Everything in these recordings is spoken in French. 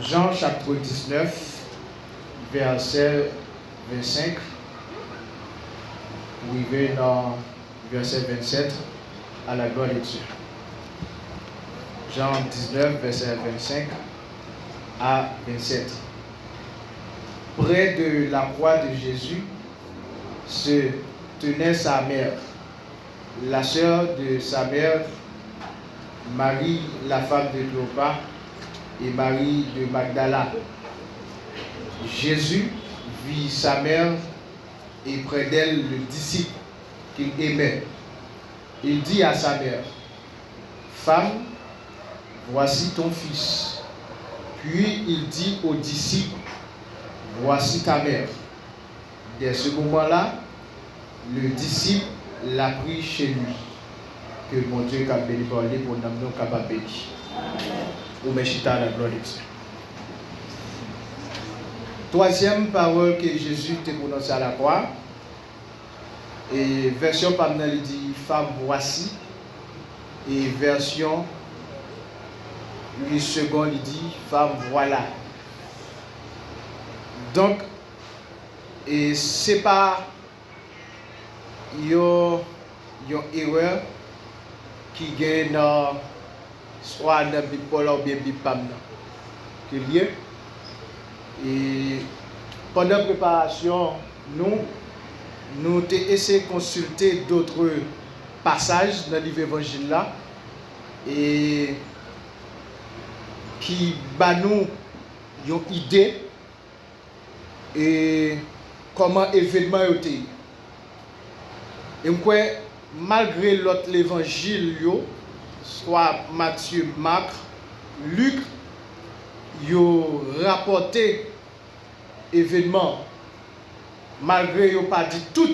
Jean chapitre 19, verset 25, arrivé dans verset 27, à la gloire de Dieu. Jean 19, verset 25 à 27. Près de la croix de Jésus se tenait sa mère, la sœur de sa mère, Marie, la femme de Clopas, et Marie de Magdala. Jésus vit sa mère et près d'elle le disciple qu'il aimait. Il dit à sa mère: Femme, voici ton fils. Puis il dit au disciple: Voici ta mère. Dès ce moment-là, le disciple l'a pris chez lui. Que mon Dieu qu'a béni parler pour nous nous capable béni. Ou mechita la gloire de Dieu. Troisième parole que Jésus t'a prononcée à la croix. Et version Pamela il dit femme voici. Et version lui second il dit femme voilà. Donc et c'est pas une erreur qui gagne soit dans bipolar ou bien bipam qui est lié. Et pendant la préparation, nous avons essayé de consulter d'autres passages dans le livre évangile là et qui nous une idée et comment l'événement a été. Et malgré l'autre l'évangile, soit Matthieu, Marc, Luc, ils ont rapporté événement. Malgré qu'ils n'ont pas dit tout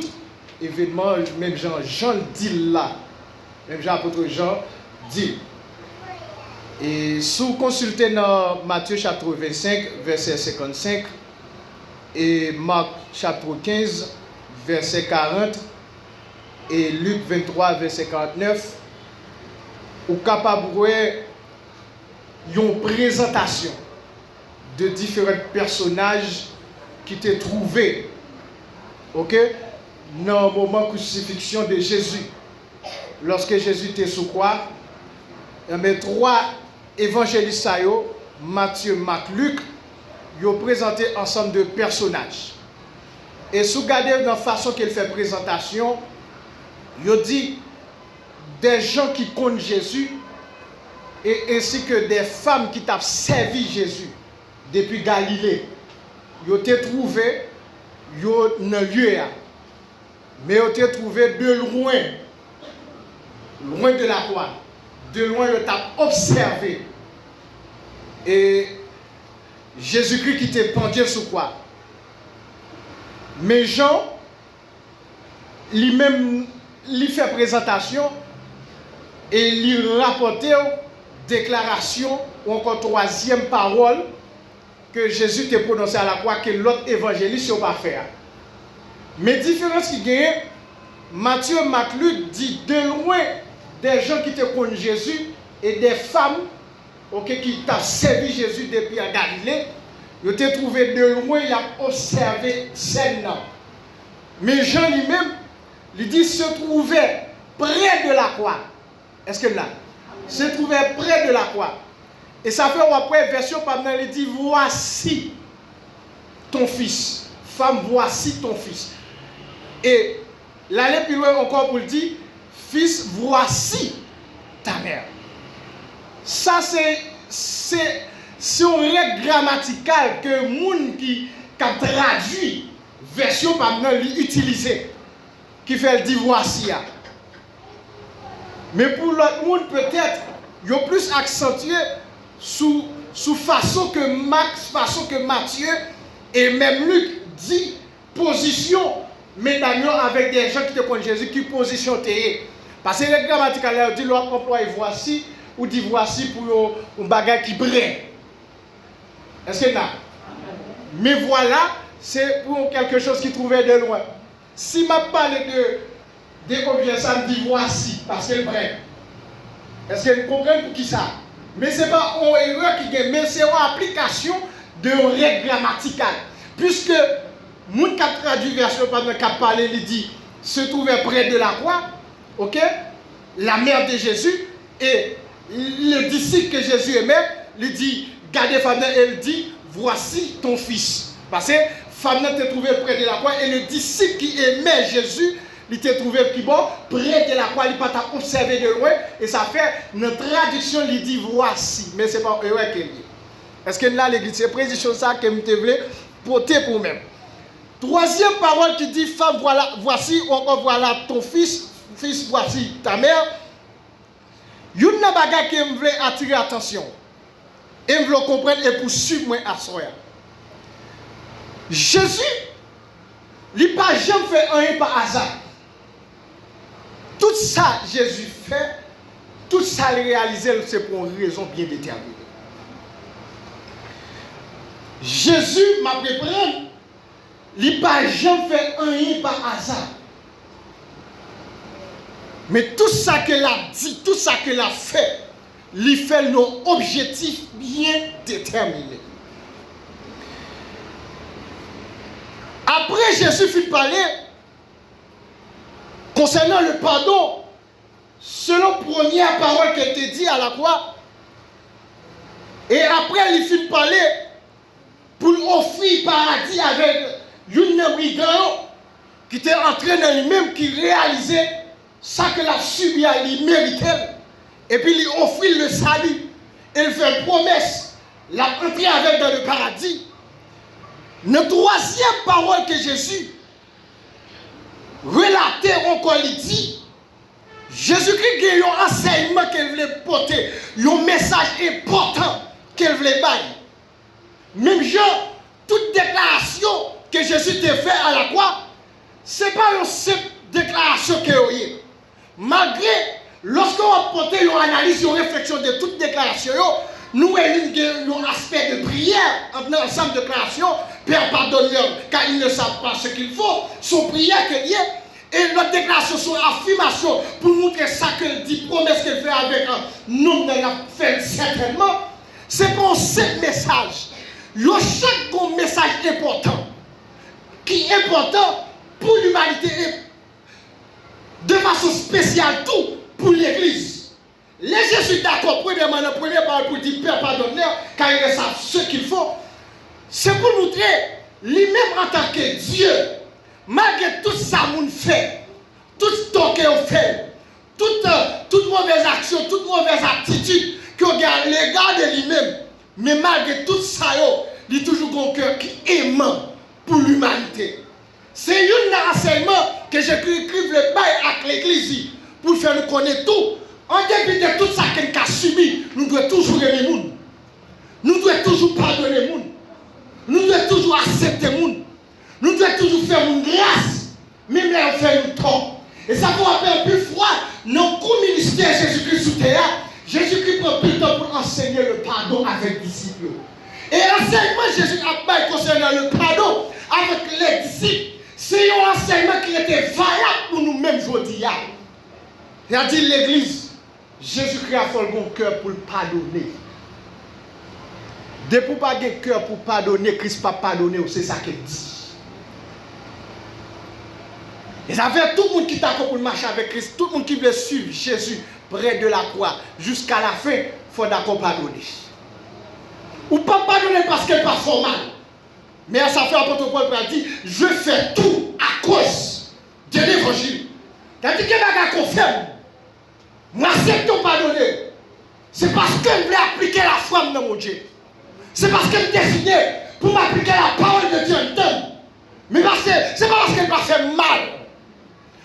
événement, même Jean le dit là. Même Jean-Apôtre Jean dit. Et si vous consultez dans Matthieu chapitre 25, verset 55, et Marc chapitre 15, verset 40, et Luc 23, verset 49, vous êtes capable de voir une présentation de différents personnages qui étaient trouvés dans le moment de crucifixion de Jésus. Lorsque Jésus était sous croix, les trois évangélistes, Matthieu, Marc, Luc, ils ont présenté ensemble de personnages. Et si vous regardez dans la façon qu'il fait présentation, il dit des gens qui connaissent Jésus et ainsi que des femmes qui t'ont servi Jésus depuis Galilée. Ils ont été trouvés dans le lieu. Mais ils ont été trouvés de loin. Loin de la croix. De loin, ils ont observé. Et Jésus-Christ qui était pendu sous croix. Mais Jean, lui-même, il fait présentation et il rapporte déclaration ou encore troisième parole que Jésus t'a prononcée à la croix que l'autre évangéliste n'a pas fait. Mais différence qui gagne, Matthieu, Marc, Luc dit de loin des gens qui te connaissent Jésus et des femmes qui t'ont servi Jésus depuis en Galilée. Ils t'ont trouvé de loin, ils ont observé scène. Mais Jean lui-même, il dit se trouvait près de la croix. Est-ce que là? Se trouvait près de la croix. Et ça fait après, version Pamela, il dit voici ton fils. Femme, voici ton fils. Et l'aller plus loin encore pour le dire, fils, voici ta mère. Ça, c'est une règle grammaticale que le monde qui a traduit version Pamela utilise. Qui fait le dire voici. Mais pour l'autre monde, peut-être, il y a plus accentué sous façon que Max, façon que Matthieu et même Luc dit position, mais d'ailleurs avec des gens qui te connaissent Jésus, qui position t'es. Parce que les grammaticales dit l'autre emploi voici, ou dit voici pour un bagage qui brille. Est-ce que là? Mais voilà, c'est pour quelque chose qui trouvait de loin. Si je parle de combien ça me dit voici, parce qu'elle brille. Est-ce qu'elle comprend pour qui ça? Mais ce n'est pas une erreur qui gagne, mais c'est une application de règle grammaticale. Puisque, mon qui a traduit version pendant qu'il a parlé, il dit, se trouvait près de la croix, ok, la mère de Jésus, et le disciple que Jésus aimait, lui dit, gardez femme, elle dit, voici ton fils. Parce que femme te trouvait près de la croix, et le disciple qui aimait Jésus, il te trouvé plus bon, près de la croix, il pas observé de loin, et ça fait, notre traduction, il dit voici, mais ce n'est pas erreur qu'il dit. Parce que là, l'église, c'est précision ça que je voulais porter pour moi-même. Troisième parole qui dit, femme, voilà, voici, encore voilà ton fils, fils, voici ta mère. Il y a une bagarre qui me voulait attirer l'attention. Et me voulait comprendre et pour suivre moi à soi. Jésus, il n'a pas jamais fait rien par hasard. Tout ça, Jésus fait, tout ça, il réalise, c'est pour une raison bien déterminée. Jésus m'a préparé, il n'a pas jamais fait rien par hasard. Mais tout ça qu'elle a dit, tout ça qu'elle a fait, il fait nos objectifs bien déterminés. Après, Jésus fit parler concernant le pardon, selon la première parole qui a été dite à la croix. Et après, il fit parler pour offrir paradis avec une brigand qui était entré dans lui-même, qui réalisait ça que la subi, il méritait. Et puis, il offrit le salut. Il fait une promesse, la entrer avec dans le paradis. Notre troisième parole que Jésus relatait encore, il dit, Jésus-Christ a eu un enseignement qu'il voulait porter, un message important qu'il voulait bailler. Même genre, toute déclaration que Jésus t'a fait à la croix, ce n'est pas une simple déclaration qu'il y a. Malgré, lorsqu'on porte une analyse, une réflexion de toute déclaration, nous avons un aspect de prière en ensemble de déclarations. Père, pardonne-leur, car ils ne savent pas ce qu'il faut. Son prière qu'il y a. Et notre déclaration, son affirmation, pour montrer ça qu'elle dit, promesse qu'elle fait avec nous, elle a fait certainement. C'est pour ce message. Il y a chaque message important, qui est important pour l'humanité et de façon spéciale tout pour l'Église. Les Jésus d'accord, premièrement, la première parole pour dire Père, pardonne-leur, car ils savent ce qu'il faut. C'est pour montrer lui-même en tant que Dieu, malgré tout ça qu'on fait, tout ce qu'on fait, toute mauvaise action, toute mauvaise attitude qu'on garde l'égard de lui-même, mais malgré tout ça, il y a toujours un cœur qui aime pour l'humanité. C'est un enseignement que j'écris le bail avec l'Église pour faire nous connaître tout. En dépit de tout ça qu'on a subi, nous devons toujours aimer les gens. Nous devons toujours pardonner les gens. Nous devons toujours accepter les gens. Nous devons toujours faire une grâce, même là on fait une tort. Et ça vous rappelle plus froid, notre ministère Jésus-Christ sous terre, Jésus-Christ prend plus de temps pour enseigner le pardon avec les disciples. Et l'enseignement Jésus a pas concernant le pardon avec les disciples, c'est un enseignement qui était valable pour nous-mêmes aujourd'hui. Il a dit l'Église, Jésus-Christ a fait le bon cœur pour le pardonner. Depuis pas de cœur pour pardonner, Christ pas pardonner, c'est ça qu'il dit. Et ça fait tout le monde qui est d'accord pour marcher avec Christ, tout le monde qui veut suivre Jésus près de la croix, jusqu'à la fin, il faut d'accord pardonner. Ou pas pardonner parce qu'elle n'est pas formale. Mais ça fait apôtre Paul qui dit, je fais tout à cause de l'évangile. C'est-à-dire que les gars confirment. Moi, c'est tout pardonner. C'est parce qu'elle voulait appliquer la foi dans mon Dieu. C'est parce qu'elle décidait pour m'appliquer la parole de Dieu en temps. Mais c'est pas parce qu'elle m'a fait mal.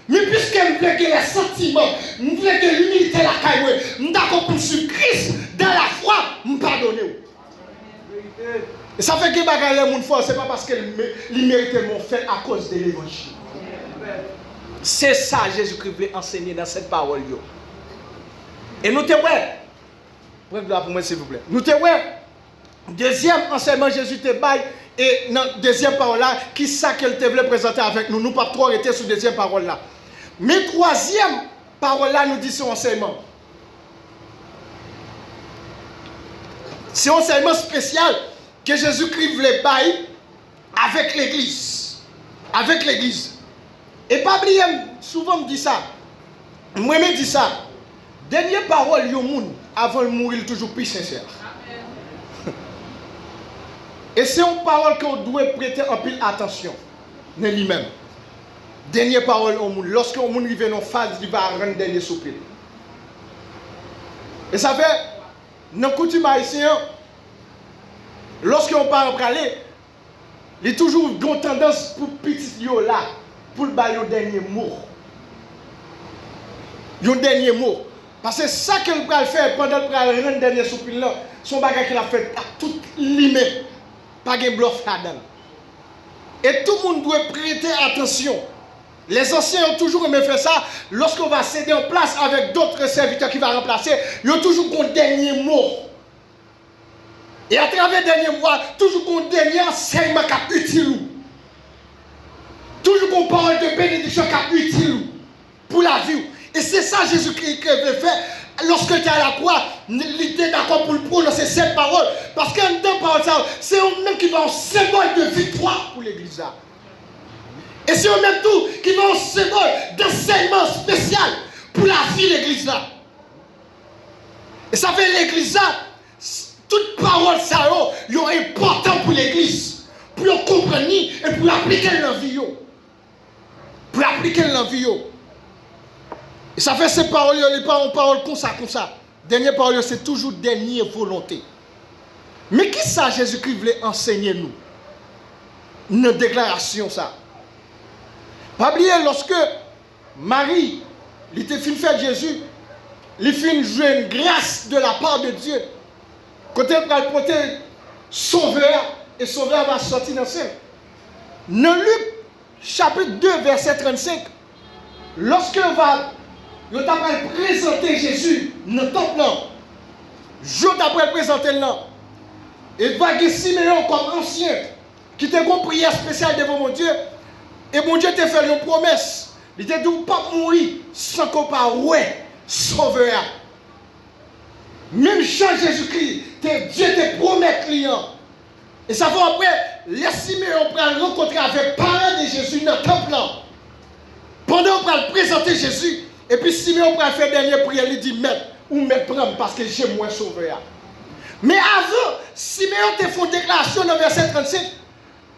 Mais puisqu'elle voulait que les sentiments, elle voulait que l'humilité la caille, nous d'accord pour suivre Christ dans la foi, nous pardonner. Et ça fait que les bagages les gens font, c'est pas parce qu'elle méritait mon fait à cause de l'évangile. C'est ça Jésus-Christ veut enseigner dans cette parole. Et nous te ouais. Prenez gloire pour moi s'il vous plaît. Nous te ouais. Deuxième enseignement Jésus te baille. Et dans la deuxième parole là, qui ça qu'elle te voulait présenter avec nous? Nous pas trop arrêter sur la deuxième parole là. Mais troisième parole là nous dit son enseignement. C'est un enseignement spécial que Jésus-Christ voulait bailler avec l'Église. Avec l'Église. Et pas oublier, souvent me dit ça. Moi me dit ça. Dernière parole yo moun avant de mourir toujours plus sincère. Et c'est une parole qu'on doit prêter en pile attention dans lui-même. Dernière parole au monde. Lorsque on monde arrive dans une phase, il va rendre dernier soupir. Et ça fait, dans la coutume haïtienne, lorsqu'on parle de parler, il y a toujours une tendance pour petit yo là, pour le bailler au dernier mot. Un dernier mot. Parce que ça qu'elle va faire pendant le rendre dernier soupir là, son bagage qu'il a fait à tout limite. Pas de bluff là-dedans. Et tout le monde doit prêter attention. Les anciens ont toujours aimé faire ça. Lorsqu'on va céder en place avec d'autres serviteurs qui vont remplacer, ils ont toujours un dernier mot. Et à travers le dernier mot, toujours un dernier enseignement qui est utile. Toujours une parole de bénédiction qui est utile pour la vie. Et c'est ça Jésus-Christ qui veut faire. Lorsque tu es à la croix, il était d'accord pour prononcer cette parole. Parce qu'en dedans, parole, c'est eux-mêmes qui vont en symbole de victoire pour l'église. Et c'est eux-mêmes tout qui vont en symbole d'enseignement spécial pour la vie de l'église. Et ça fait l'église, toute parole, ça est important pour l'église. Pour comprendre et pour appliquer dans la vie. Pour appliquer dans la vie. Et ça fait ces paroles, les paroles comme ça. Dernière parole, c'est toujours dernière volonté. Mais qui ça Jésus-Christ voulait enseigner nous? Une déclaration ça. Pas oublier lorsque Marie, il était fin faire Jésus, il fin jouer une grâce de la part de Dieu. Quand elle va porter sauveur, et sauveur va sortir dans le ciel. Dans Luc, chapitre 2, verset 35, lorsque il t'a présenté Jésus dans le temple, je t'ai présenté là. Et va que Siméon comme ancien, qui t'a une prière spéciale devant mon Dieu, et mon Dieu t'a fait une promesse. Il t'a dit pas mourir sans qu'on pas ouais sauveur. Même Jean Jésus-Christ, Dieu te promet client. Et ça va après, les Siméon prend rencontrer avec parents de Jésus dans le temple. Pendant qu'on va présenter Jésus, et puis Siméon va faire dernière prière, il dit maître, ou maître prendre parce que j'ai moins sauveur. Mais avant, Siméon te fait une déclaration dans verset 35.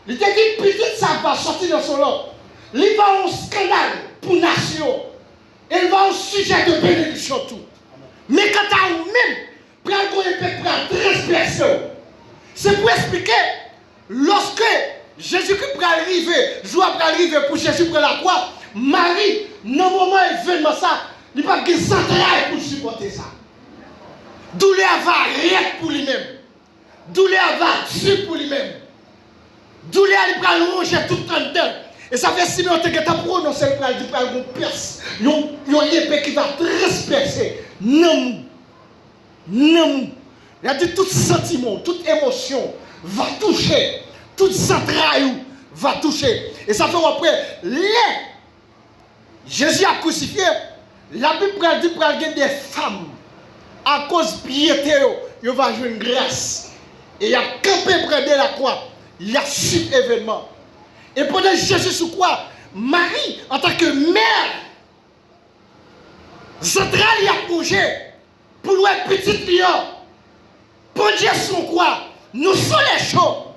Il te dit, petite ça va sortir dans son nom. Il va un scandale pour la nation. Il va un sujet de bénédiction tout. Mais quand à vous-même, prends une transgression. C'est pour expliquer, lorsque Jésus-Christ va arriver, joie va arriver pour Jésus pour la croix, Marie, dans le moment événement ça, il n'y a pas de centrale pour supporter ça. Douleur va arrêter pour lui-même. Douleur va tuer pour lui-même. Douleur il va ronger tout le temps dedans. Et ça fait Siméon qui a prononcé le pral, il va une perce. Il y a une épée qui va transpercer. Non. Il a dit tout sentiment, toute émotion va toucher. Toute centrale va toucher. Et ça fait après, Jésus a crucifié. La Bible dit qu'il y a des femmes. À cause de piété, il va jouer une grâce. Et il a campé près de la croix. Il a su événement. Et pendant Jésus sous quoi? Marie, en tant que mère, centrale, il a bougé pour le petit lion. Pour Dieu sous quoi? Nous sommes les chauds.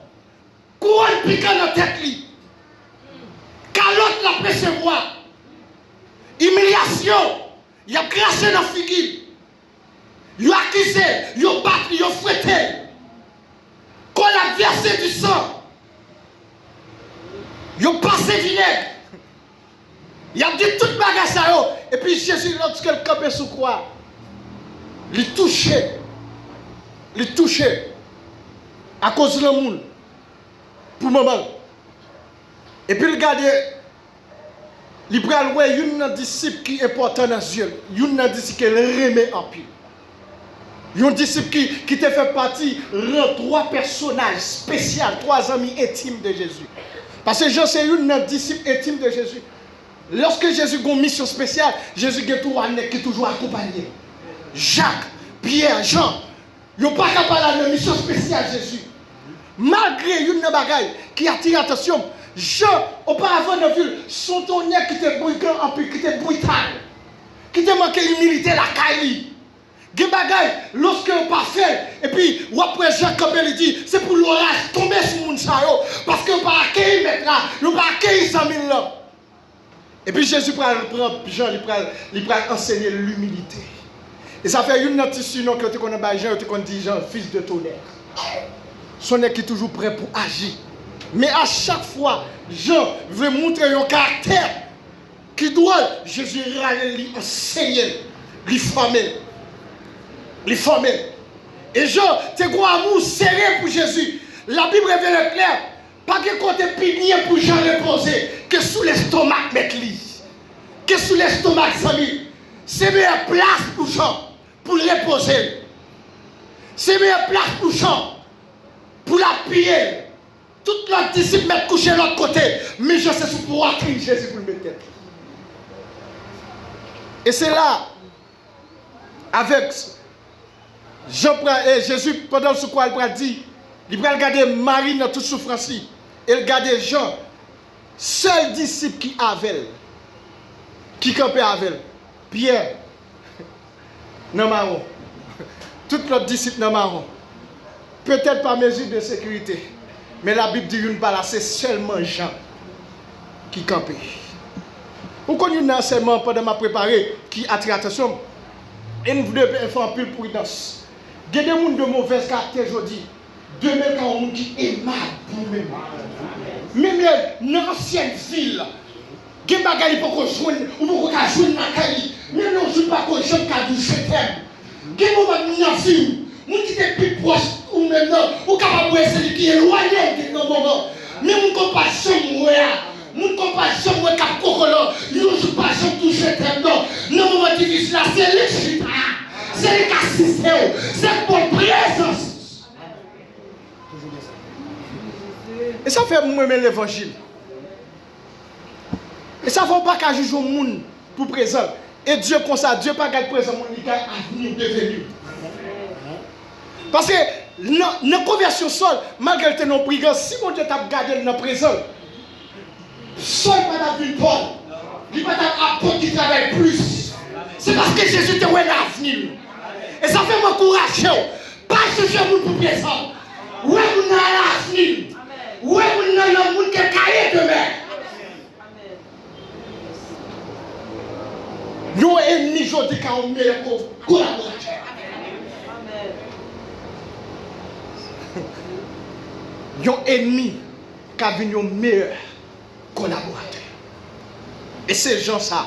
Couronne piquant dans la tête. Calotte la percevoir. Humiliation. Il a craché dans la figure. Il a accusé, il a battu, il a fouetté. Quand il a versé du sang, il a passé vinaigre. Il a dit toute bagage à eux. Et puis Jésus, lorsqu'il campait sous croix, il touchait. Il touchait. À cause de l'amour. Pour le moment. Et puis regardez. Il prend une disciple qui est important dans les yeux. Une disciple qui remet en pile. Un disciple qui te fait partie de 3 personnages spéciaux, 3 amis intimes de Jésus. Parce que Jean, c'est une disciple intime de Jésus. Lorsque Jésus a une mission spéciale, Jésus a 3 nègres qui toujours accompagné. Jacques, Pierre, Jean. Ils n'ont pas qu'à parler de mission spéciale Jésus. Malgré une bagaille qui attire l'attention, Jean, auparavant dans la ville, son tonnerre qui était brigand, qui était brutal, qui était manqué d'humilité, la caille. Des bagailles, lorsque on pas fait, et puis, après Jean Campbell dit, c'est pour l'orage tomber sur mon chariot, parce qu'on ne peut pas accueillir maintenant, on ne peut pas accueillir 100 000 là. Et puis Jésus prend Jean, il prend enseigner l'humilité. Et ça fait une notice que tu connais Jean, tu connais Jean, fils de tonnerre. Son est qui est toujours prêt pour agir. Mais à chaque fois, Jean veut montrer un caractère qui doit, Jésus lui enseigner, lui former. Et Jean, tu as un amour serré pour Jésus. La Bible révèle clair. Pas que côté pigné pour Jean reposer, que sous l'estomac mettre lui. Que sous l'estomac, Samy. C'est meilleure place pour Jean, pour reposer. C'est meilleure place pour Jean, pour l'appuyer. Toutes leurs disciples mettent coucher de l'autre côté. Mais je sais sous pouvoir crier Jésus pour le mettre. Et c'est là, avec Jésus, pendant ce quoi il dit, il va regarder Marie dans toute souffrance. Et il regarde Jean, seul disciple qui avait, qui campait avec Pierre, non marron. Tous les disciples non marron. Peut-être par mesure de sécurité. Mais la Bible dit une balle, c'est seulement Jean qui campait. Vous connaissez un enseignement pendant ma préparée qui attire l'attention. Et nous devons faire un peu de prudence. Il y a des gens de mauvaise caractère aujourd'hui. Demain, quand on qui est mal pour nous-mêmes. Même dans l'ancienne ville, il y a des gens qui peuvent jouer, ou peuvent jouer dans la caille. Même nous ne jouons pas comme Jean Cadou, je t'aime. Il y a des gens qui sont plus proches, ou maintenant, ou capables de celui qui est éloigné de nos moments. Mais mon compassion, mon compassion, mon cap cocola, il ne joue pas Jean tout, je t'aime. Non, moment difficile là, c'est le chita. C'est le cassiste, c'est pour présence. Et ça fait moi aimer l'évangile. Et ça ne fait pas qu'à juger le monde pour présent. Et Dieu comme ça, Dieu pas qu'à présent, il a avenir devenu. Parce que dans la conversion seule, malgré que nos brigands, si mon Dieu t'a gardé dans le présent, seul pas vu Paul, il va t'apprendre qui travaille plus. C'est parce que Jésus te voit l'avenir. Et ça fait m'encourager. Pas chercher le monde pour présent. Ouais, on a l'avenir. Ouais, on a le monde qui est caillé demain. Nous ennemis aujourd'hui quand on met le collaborateur. Nos ennemis qui ont vu nos meilleurs collaborateurs. Et c'est gens ça.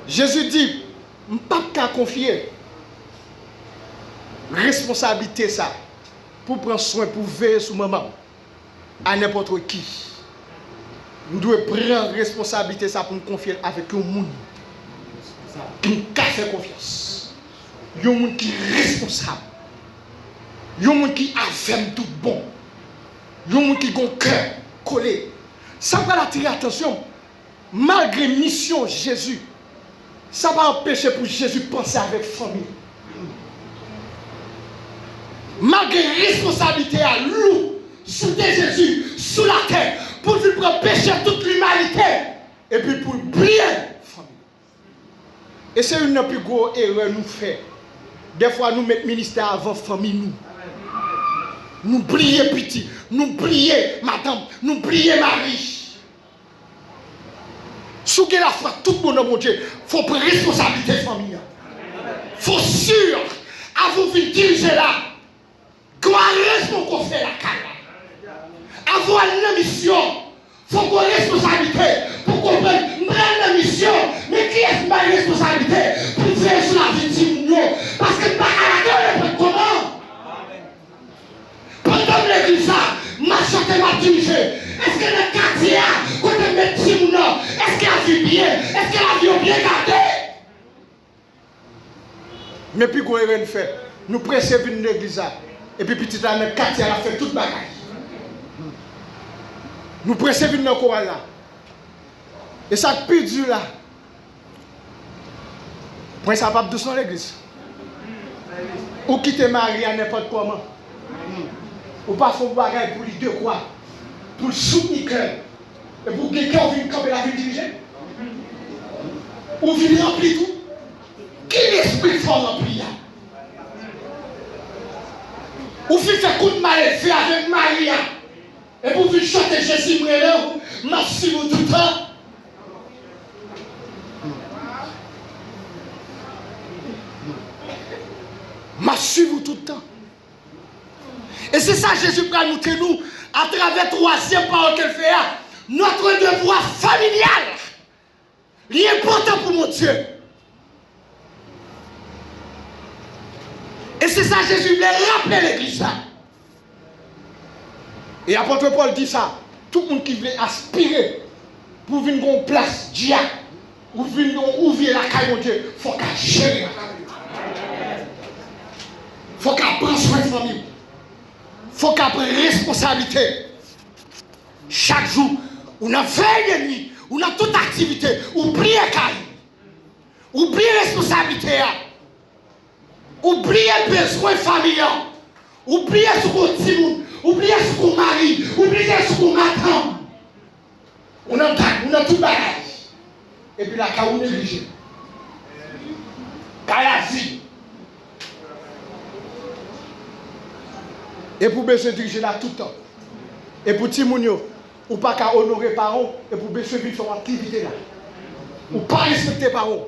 Jésus dit, je ne peux pas confier responsabilité ça pour prendre soin, pour veiller sur maman à n'importe qui. Nous devons prendre responsabilité ça pour nous confier avec un monde qui nous fait confiance. Un monde qui est responsable. Un monde qui a fait tout bon. Un monde qui a un cœur collé. Ça va attirer l'attention. Malgré mission Jésus, ça va empêcher pour Jésus de penser avec famille. Malgré responsabilité à loup, sous Jésus, sous la terre, pour lui prendre pécher toute l'humanité, et puis pour briller famille. Et c'est une des plus grosses erreurs que nous faisons. Des fois, nous mettons ministère avant famille. Nous briller petit, nous briller madame, nous briller Marie. Si vous avez la foi, tout le monde, mon Dieu, il faut prendre responsabilité de famille. Il faut sûr, à vous diriger là. Couragement qu'on fait la carrière. Avoir une mission, il faut qu'on ait responsabilité pour qu'on prenne la mission. Mais qui est ma responsabilité pour faire sur la vie de nous? Parce que pas à la gueule, comment? Pendant l'église, ma chante m'a dirigé. Est-ce que le quartier, quand on met petit non, est-ce qu'elle a vu bien? Est-ce qu'elle a vu bien gardé? Mais puis qu'on a fait, nous pressons une église. Et puis petit dans le quartier, elle a fait toute bagaille. Nous pressons une dans le courant là. Et ça plus dur là. Point ça pas doucement l'église. Ou quitter Marie à n'importe comment. Ou pas faire bagage pour lui de quoi? Pour le soutenir. Et pour quelqu'un vienne camper la vie dirigée. Ou vienne remplir tout. Quel esprit fort rempli? Ou vienne faire coup de mal fait avec Maria. Et pour vienne chanter Jésus Mouéleur, merci vous tout le temps. Merci vous tout le temps. Et c'est ça Jésus prend nous à travers troisième parole qu'elle fait. Notre devoir familial. L'important pour mon Dieu. Et c'est ça Jésus voulait rappeler l'église. Et apôtre Paul dit ça. Tout le monde qui veut aspirer pour venir en place, dia, ou venir ouvrir la caille de Dieu, il faut qu'elle gère. Il faut qu'elle prenne soin de la famille. Il faut qu'elle prenne responsabilité. Chaque jour, on a veille de nuit, on a toute activité, oubliez caille. Oubliez responsabilité. Oubliez le besoin familial. Oubliez ce qu'on dit, oubliez ce qu'on marie, oubliez ce qu'on attend. On a tout bagage. Et puis la caille, on néglige. Caille la vie. Et pour besoin diriger là tout le temps. Et pour Timounio, ou pas qu'à honorer parents, et pour besoin de faire activité là. Ou pas respecter parents.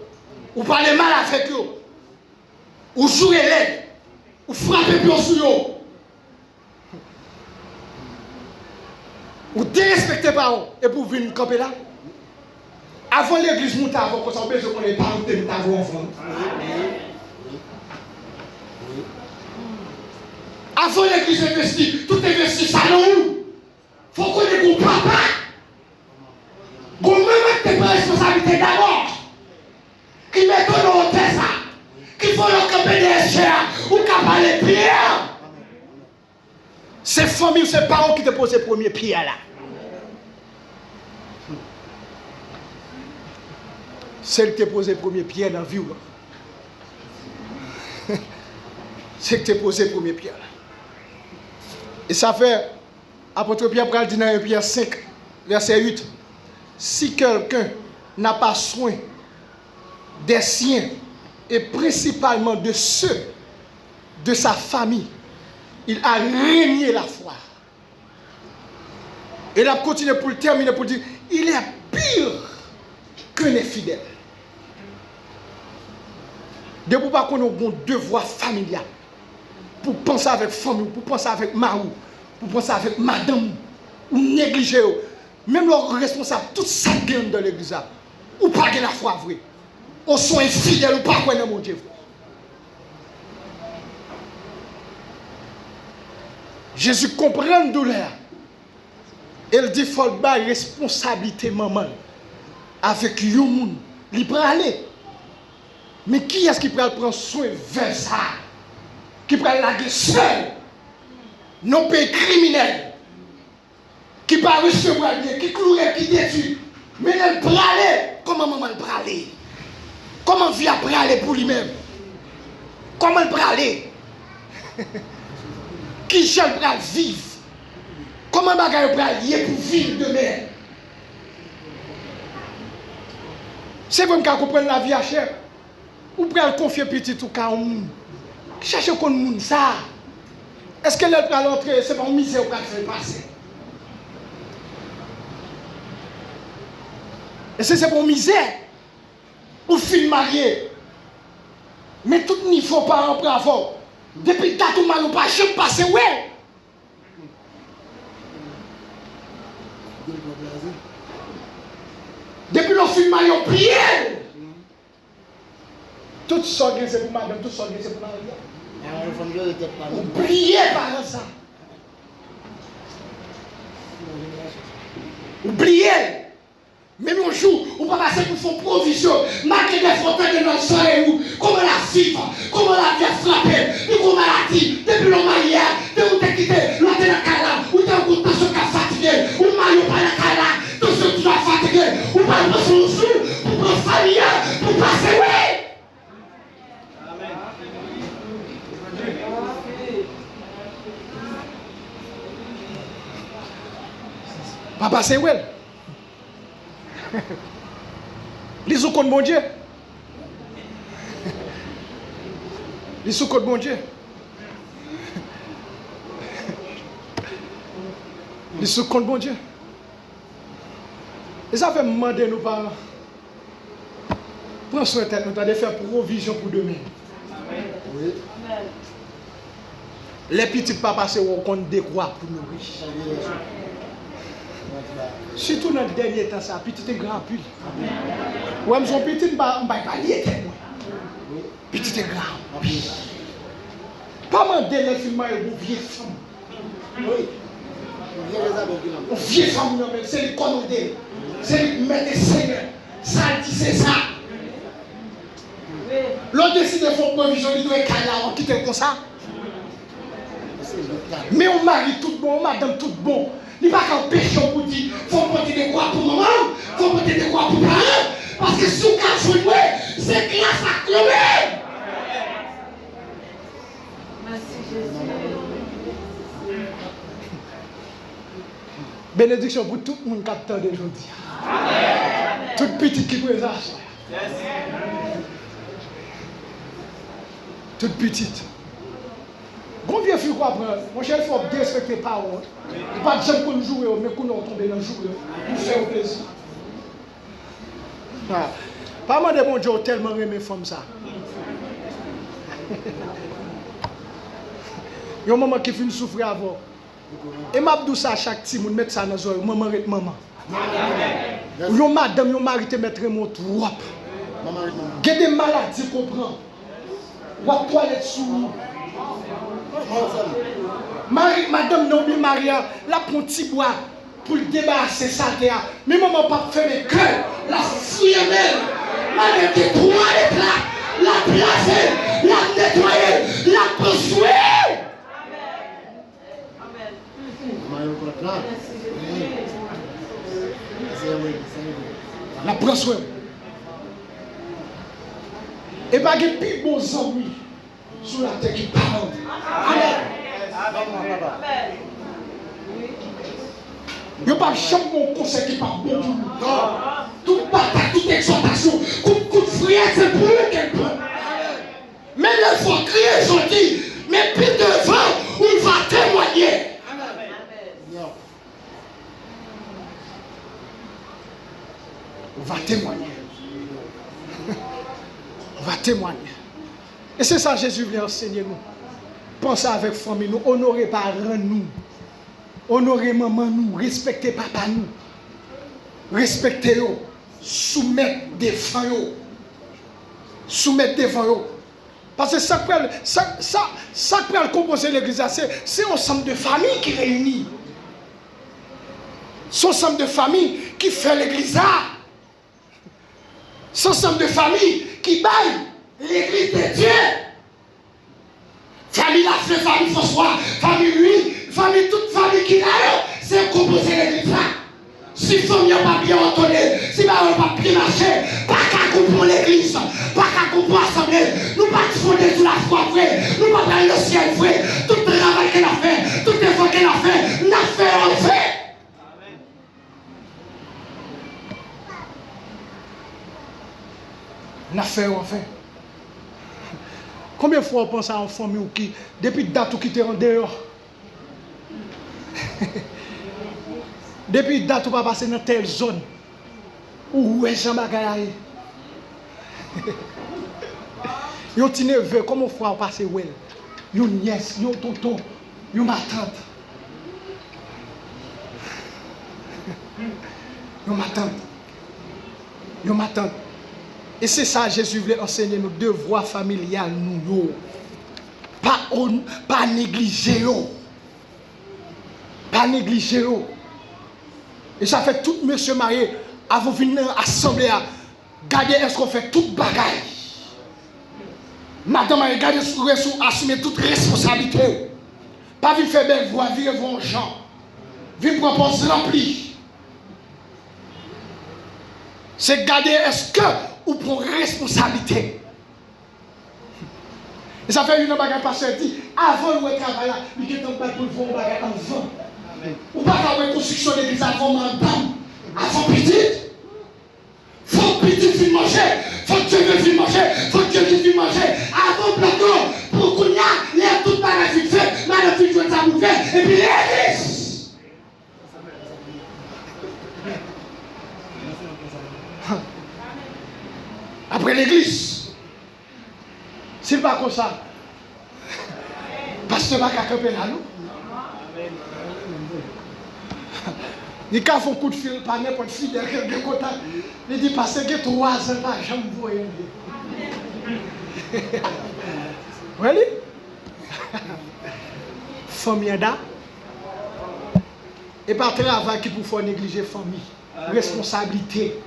Ou parler mal avec eux. Ou jouer l'aide. Ou frapper pion sur eux. Ou dérespecter parents. Et pour venir camper là. Avant l'église monte avant qu'on s'en besoin qu'on ait parents de vos enfants. Avant l'église investit, tout investit, ça non. Faut qu'on ait mon papa. Qu'on me mette tes responsabilités d'abord. Qui met ton nom au ça. Qui font leur camper des chers. Ou qui parlent les pierres. C'est famille, c'est parents qui te posent les premiers pierres là. Celle qui te pose les premiers pierres dans la vie. C'est que tu te pose les premiers pierres là. Et ça fait, apôtre Pierre pral dit dans 1 Pierre 5, verset 8, si quelqu'un n'a pas soin des siens, et principalement de ceux de sa famille, il a renié la foi. Et il a continué pour le terminer, pour dire, il est pire qu'un infidèle. De vous pas qu'on a un devoir familial. Pour penser avec famille, pour penser avec marou, pour penser avec madame, ou négliger, même leur responsable, tout ça gagne dans l'église, ou pas de la foi vraie, ou sont infidèles, ou pas quoi dans mon Dieu. Jésus comprend la douleur. Il dit qu'il faut avoir responsabilité maman avec les gens, il peut aller. Mais qui est-ce qui peut prendre soin vers ça? Qui prend la guerre seul, non pays criminel, qui ne peut recevoir bien, qui clouait, qui détruit, mais elle pralait. Comment maman pralait? Comment vie a pralé pour lui-même? Comment elle pralait? Qui j'aime pral vivre? Comment bagaille pralé pour vivre demain? C'est comme quand on comprend la vie à cher, ou pral confier petit ou cas au monde. Cherchez qu'on monde ça. Est-ce que l'elle peut l'entrer? C'est pas une misère qu'on fait passer. Et c'est pour une misère. Ou film marié. Mais tout niveau pas en bravo. Depuis que tout mal ou pas, je passe, ouais. Depuis le film marié, on prie. Tout ça, c'est pour madame, tout ça, c'est pour Maria. Oubliez par ça. Oubliez. Même un jour, on va passer pour faire provision. Marquer des photos de notre soirée où, comment la vivre, comment la vie a frappé, de comment maladie, depuis le mariage, de où t'es quitté, l'autre dans la cala, où t'es en contention qui a fatigué, où maillot pas la cala, tout ce qui a fatigué, où pas le son sous, pour prendre famille, pour passer, oui. Papa c'est well. Les sous compte bon Dieu. Les sous compte bon Dieu. Les sous compte bon Dieu. Et ça fait demander nos parents. Prends soin de tête, nous allons faire provision pour demain. Oui. Les petits papas c'est au compte des croix pour nous riches. Surtout dans le dernier temps, ça, petit et grand pile. Ouais, mais son petit, on va pas lier tête. Petit et grand pile. Pas demander les films et vos vieilles femmes. Oui. On vieille femme, c'est le commandé. C'est le mettre Seigneur. Ça dit, c'est ça. L'autre décide de faire provision, il doit être là, on quitte comme ça. Mais on marie tout bon, on madame tout bon. Il n'y a pas qu'un péché pour dire, il faut porter des croix pour maman, il faut porter des croix pour parents. Parce que si on cache jouer, c'est grâce à Clément. Merci Jésus. Bénédiction pour tout le monde qui attend aujourd'hui. Tout petit qui peut ça. Toute petite. Bon vieux fille quoi prendre. Mon cher, il faut respecter les parents. Il pas de gens qu'on joue, mais qu'on tombe dans le jeu. Pour faire plaisir. Pas mal de bon Dieu tellement aimé femme ça. Il y a un moment qui finit de souffrir avant. Et m'a dit ça à chaque petit monde, mettre ça dans les oreilles. Maman et maman. Il y a madame, il y a mari te mettre mon trop. Il y a des maladies qu'on prend. Ou à toilette sous. Madame Nobi Maria, la prend petit bois pour le débarrasser ça. Mais maman pas fait mes cœurs. La fouille même. La nettoyer les plats. La placer. La nettoyer. La construire. La prend soin. Et pas de plus bons amis sur la terre qui parlent. Amen. Il n'y a pas jamais mon conseil qui parle bon pour nous. Toute bataille, toute exhortation, coup de frère, c'est pour eux qu'elle prend. Mais il faut crier gentil. Mais puis devant, on va témoigner. On va témoigner. On va témoigner. Et c'est ça que Jésus vient enseigner nous. Pensez avec famille nous, honorer parents nous, honorer maman nous, respecter papa nous, respecter eux, soumettre devant eux. Soumettre devant eux. Parce que ça peut composer l'église, c'est un ensemble de familles qui réunit. C'est un ensemble de familles qui fait l'église. C'est un ensemble de familles qui baillent l'église de Dieu. Famille la frère, famille François, famille lui, famille toute famille qui a, c'est composer l'église là. Si famille n'a pas bien entendu, si pas pas bien marché, pas qu'à comprendre l'église, pas qu'à comprendre l'assemblée, nous pas fonder sur la foi vraie, nous pas prendre le ciel vrai, tout le travail qu'elle a fait, tout l'effort qu'elle a fait, l'a fait en fait. L'a fait en fait. Combien de fois on pense à une famille qui, depuis date où qui te rend dehors, depuis date où pas passer dans telle zone, où est Jean Bagaille? Yon ti neveu, comment faut passer où elle? Yon nièce, yon tonton, yon ma tante. Yon ma tante. Yon ma tante. Et c'est ça Jésus voulait enseigner nos devoirs familiaux nous. Pas négliger. Pas négliger. Et ça fait tout monsieur marié avant de venir à l'assemblée à garder est-ce qu'on fait toute bagaille. Madame a regardé assumer toute responsabilité. Pas venir faire belle voix, venir voir gens. Venir proposer rempli. C'est garder est-ce que ou pour responsabilité. Et ça fait une bagarre pasteur dit avant le travail là, il est en train de voir une bagarre avant. Ou pas avoir tout construction d'église avant madame, avant petite. Faut que petit vienne manger, faut que Dieu vienne manger, faut que Dieu vienne manger. Avant plateau, pour qu'on y a, il y a tout par la vie fait, madame vie jouer ça bouffée, et puis l'église. Après l'église, c'est pas comme ça. Pasteur va camper là, non? Il a fait un coup de fil par n'importe qui fidèle qui est content. Il dit pasteur, il y a 3 ans, je me vois. Oui? Famille là. Et pas travail qui pour faire négliger famille. Responsabilité.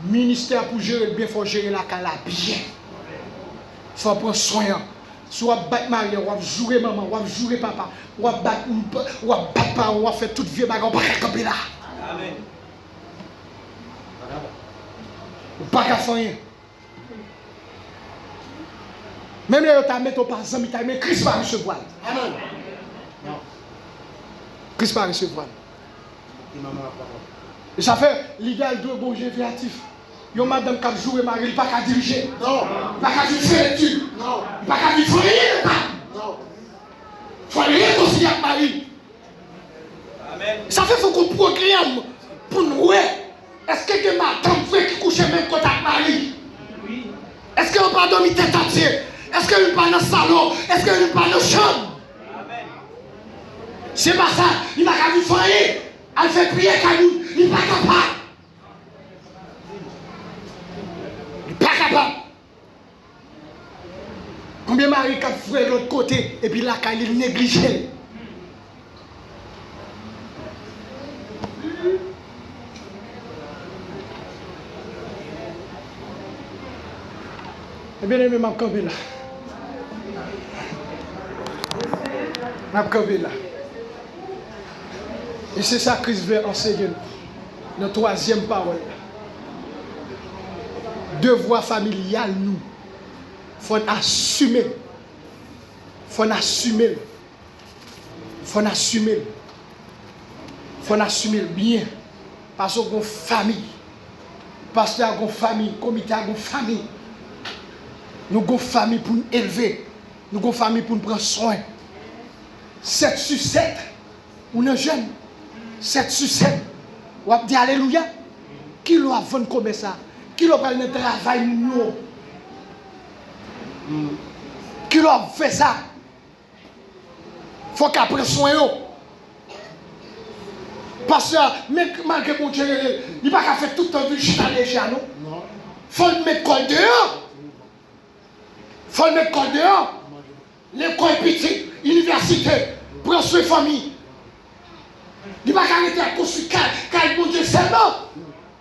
Ministère pour gérer bien, il faut gérer la cala bien. Il faut prendre soin. Soit battre Marie, ou jouer maman, ou jouer papa, ou battre papa, ou faire toute vie bagarre, ou pas camper là. Amen. Ou pas qu'à faire rien. Même les autres mettent au pas amis, mais Christ va recevoir. Amen. Christ va recevoir. Et ça fait l'idéal de bon Dieu créatif. Yo madame qui joue Marie, il pas qu'à diriger. Non. Il pas qu'à faire l'étude. Non. Il pas qu'à faire rien. Non. Il faut rien considérer avec Marie. Amen. Ça fait faut qu'on programme pour nous voir. Est-ce que les madame frère qui couche même côté avec Marie? Oui. Est-ce qu'on pas dormir tête à tête? Est-ce qu'on pas dans le salon? Est-ce qu'on pas dans la chambre? Amen. C'est pas ça. Il n'a qu'à faire rien. Elle fait prier qu'à nous. Il n'est pas capable. Pas capable. Combien de maris qui ont fait de l'autre côté et puis là, quand il négligé. Eh bien, je m'en campé là. Je m'en campé là. Et c'est ça que Christ veut enseigner. Notre 3e parole. Devoir familial nous. Faut assumer. Faut assumer. Faut assumer. Faut assumer bien. Parce qu'on a une famille. Parce qu'il y a une famille. Comité a une famille. Nous avons une famille pour nous élever. Nous avons une famille pour nous prendre soin. 7 sur 7. On est jeune. 7 sur 7. On va dire alléluia. Qui l'a vendu comme ça? Qui l'a pris le travail nous? Qui l'a fait ça? Il faut qu'il prenne soin. Parce que, malgré mon Dieu, il n'a pas fait tout le temps de chita déjà, non? Il faut le mettre col dehors. Il faut le mettre col dehors. L'école petite, université, prendre soin de famille. Il n'a pas arrêter à construire car mon Dieu seulement.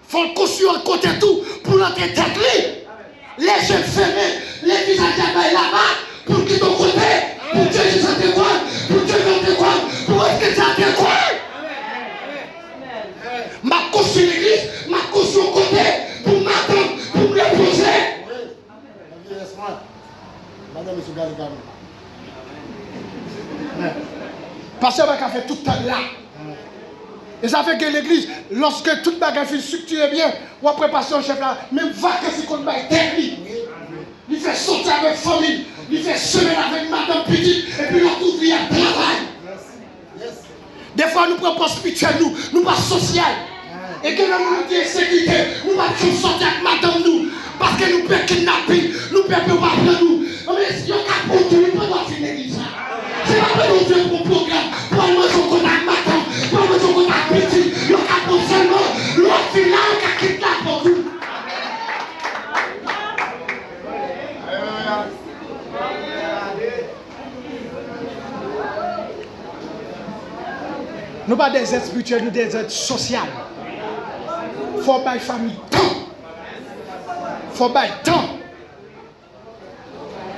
Il faut construire un côté tout pour l'entrer tête libre. Les jeunes fermés, les visages là-bas, pour qu'ils ton côté, pour Dieu qui s'en quoi, pour Dieu qui s'en quoi, pour être que ça te quoi. Ma construire l'église, ma construire au côté, pour m'attendre, pour me reposer. Madame, monsieur Galigami. Parce qu'on va faire tout le temps là. Et ça fait que l'église, lorsque toute bagarre est structurée bien, ou après passer au chef là, même vacances qu'on va être il fait sortir avec la famille, il fait semaine avec madame petite, et puis l'autre ouvrier travail. Des fois nous prenons pas spirituel, nous pas social. Et que nous nous disons sécurité, nous pas sortir avec madame nous, parce que nous pouvons kidnapper, nous pouvons pas prendre nous. Mais si on a pour Dieu, nous ne pouvons pas finir l'église. C'est pas que nous faisons pour programme, pour aller au contact madame. Pour me dire qu'on a petit, le capot seulement, l'autre final qui a quitté pour vous. Nous pas des êtres spirituels, nous des êtres sociaux. Faut bailler famille temps. Faut bailler temps.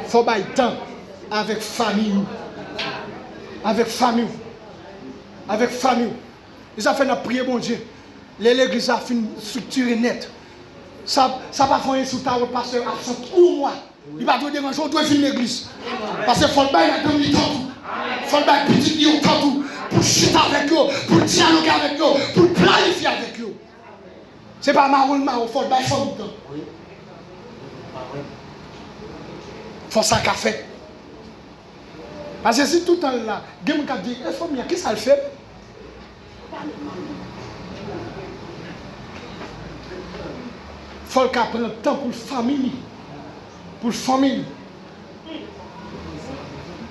Faut bailler temps avec famille. Avec famille. Avec famille. Ils ont fait notre prière, bon Dieu. L'église a fait une structure nette. Ça va faire un sous-ta pasteur absent pour moi. Il va te déranger, on doit finir l'église. Parce qu'il faut le bail dans le temps. Il faut le bail petit, il y a tout. pour chuter avec eux, pour dialoguer avec eux, pour planifier avec eux. Ce n'est pas marron, il faut le faire. Il faut ça qu'a fait. Parce que si tout le temps là, il y a des gens qui disent, qu'est-ce que ça le fait? Il faut qu'il prenne le temps pour la famille. Pour la famille.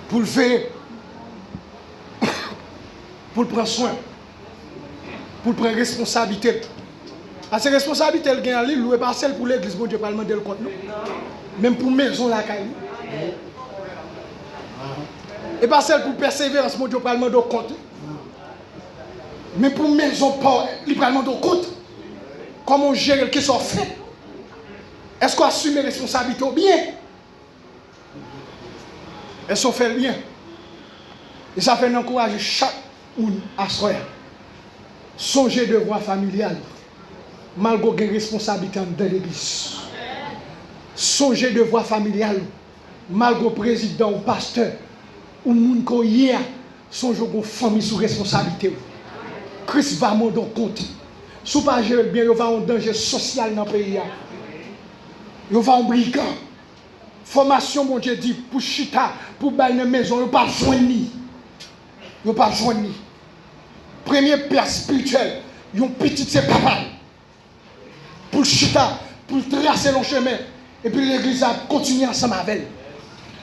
Pour le faire. Pour le prendre soin. Pour le prendre responsabilité. Parce que la responsabilité, elle gagne en ligne, louer pas celle pour l'église, bon Dieu, pas le demander le compte. Même pour maison, la caille. Et pas celle pour persévérance, mon Dieu, pas le demander le compte. Mais pour maison, il pas le demander le compte. Comment gérer le qui sont fait? Est-ce qu'on assume les responsabilités ou bien? Elles sont faites bien. Et ça fait encourager chaque une à soi. Songer de voie familiale. Malgré les responsabilités de l'église. Songer de voie familiale. Malgré le président ou pasteur. Ou moun ko hier. Songer de famille sous responsabilité. Christ va m'en donner compte. Si vous ne gérez bien, il va y avoir un danger social dans le pays. Il va y avoir un brigand. Formation, mon Dieu dit, pour chita, pour bailler une maison, il ne va pas joindre. Il ne va pas joindre. Premier père spirituel, il y a un petit c'est papa. Pour chita, pour tracer le chemin. Et puis l'église a continué ensemble avec elle.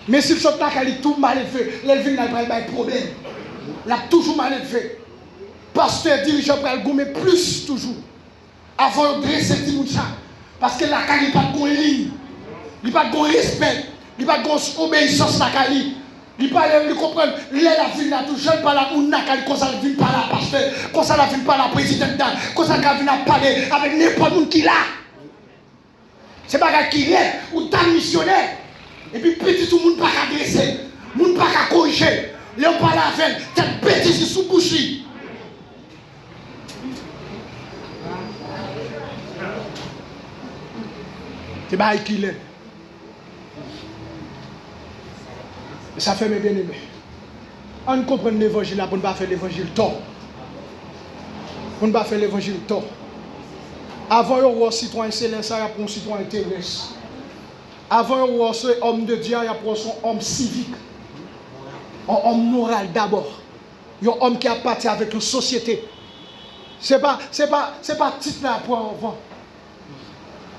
Mais si le chota est tout mal élevé, l'élevé n'a pas de problème. Il a toujours mal élevé. Pasteur, dirigeant, pour le gommer plus toujours. Avant de dresser tout le monde. Parce que la caille n'est pas de ligne. Il n'y a pas de respect. Il n'y a pas de obéissance à la caille. Il n'y a pas de comprendre. La ville n'a tout jeune par la ou n'a qu'à cause la ville par la pasteur. Cause la ville par la présidente. Cause la ville n'a parlé avec n'importe qui là. C'est pas qui est ou tant missionnaire. Et puis petit tout le monde pas agresser. Le monde pas corriger. Léon parle avec cette bêtise sous bouche. C'est pas qu'il est. Et ça fait mes bien-aimés. On comprend l'évangile là pour ne pas faire l'évangile tort. Pour ne pas faire l'évangile tort. Avant de voir un citoyen céleste, il y a un citoyen terrestre. Avant de voir un homme de Dieu, il y a un homme civique. Un homme moral d'abord. Il y a un homme qui a parti avec une société. Ce n'est pas titre là pour avant.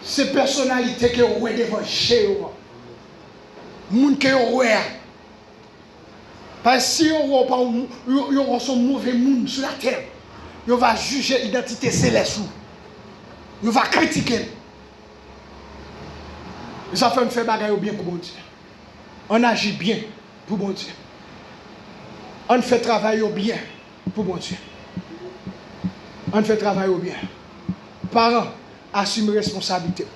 C'est personnalité qui est devant chez vous. Moun qui est parce que si on sont mauvais moun sur la terre, on va juger l'identité céleste. On va critiquer. Et ça fait un fait bagaille bien pour bon Dieu. On agit bien pour bon Dieu. On fait travail bien pour bon Dieu. On fait travail bien. Parents, assumez responsabilité.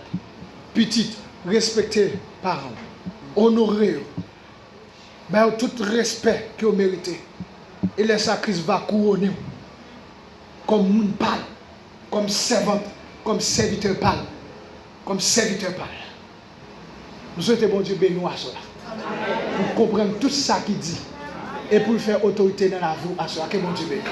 Petite, respectez parents. Honorez. Ben, tout respect que vous méritez. Et le sacrifice va couronner. Comme moun parle. Comme servante. Comme serviteur parle. Comme serviteur parle. Nous souhaitons bon Dieu bénir à cela. Pour comprendre tout ça qu'il dit. Et pour faire autorité dans la vie à cela. Que bon Dieu bénisse.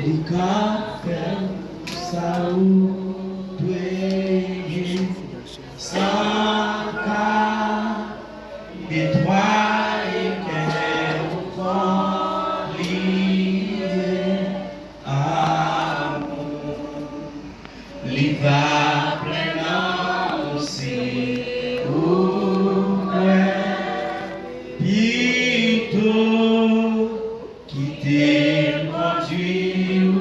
Les cafés, ça ou tuer, sans cas, et toi et qu'elle va lier amour, les va pleinement aussi, ou plutôt quitter conduit ou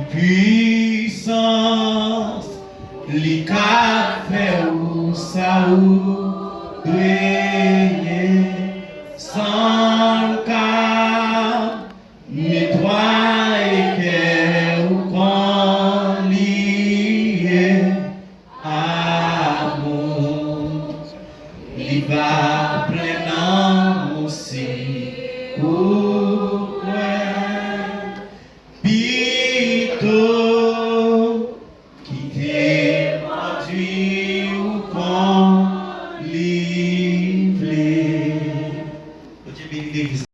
puissance, les cafés ou ça ou doué, sans cas, mais toi et que ou qu'on lié, amour, il va prenant aussi, ou be gratuit ou qu'on livre. Dieu bénit l'église.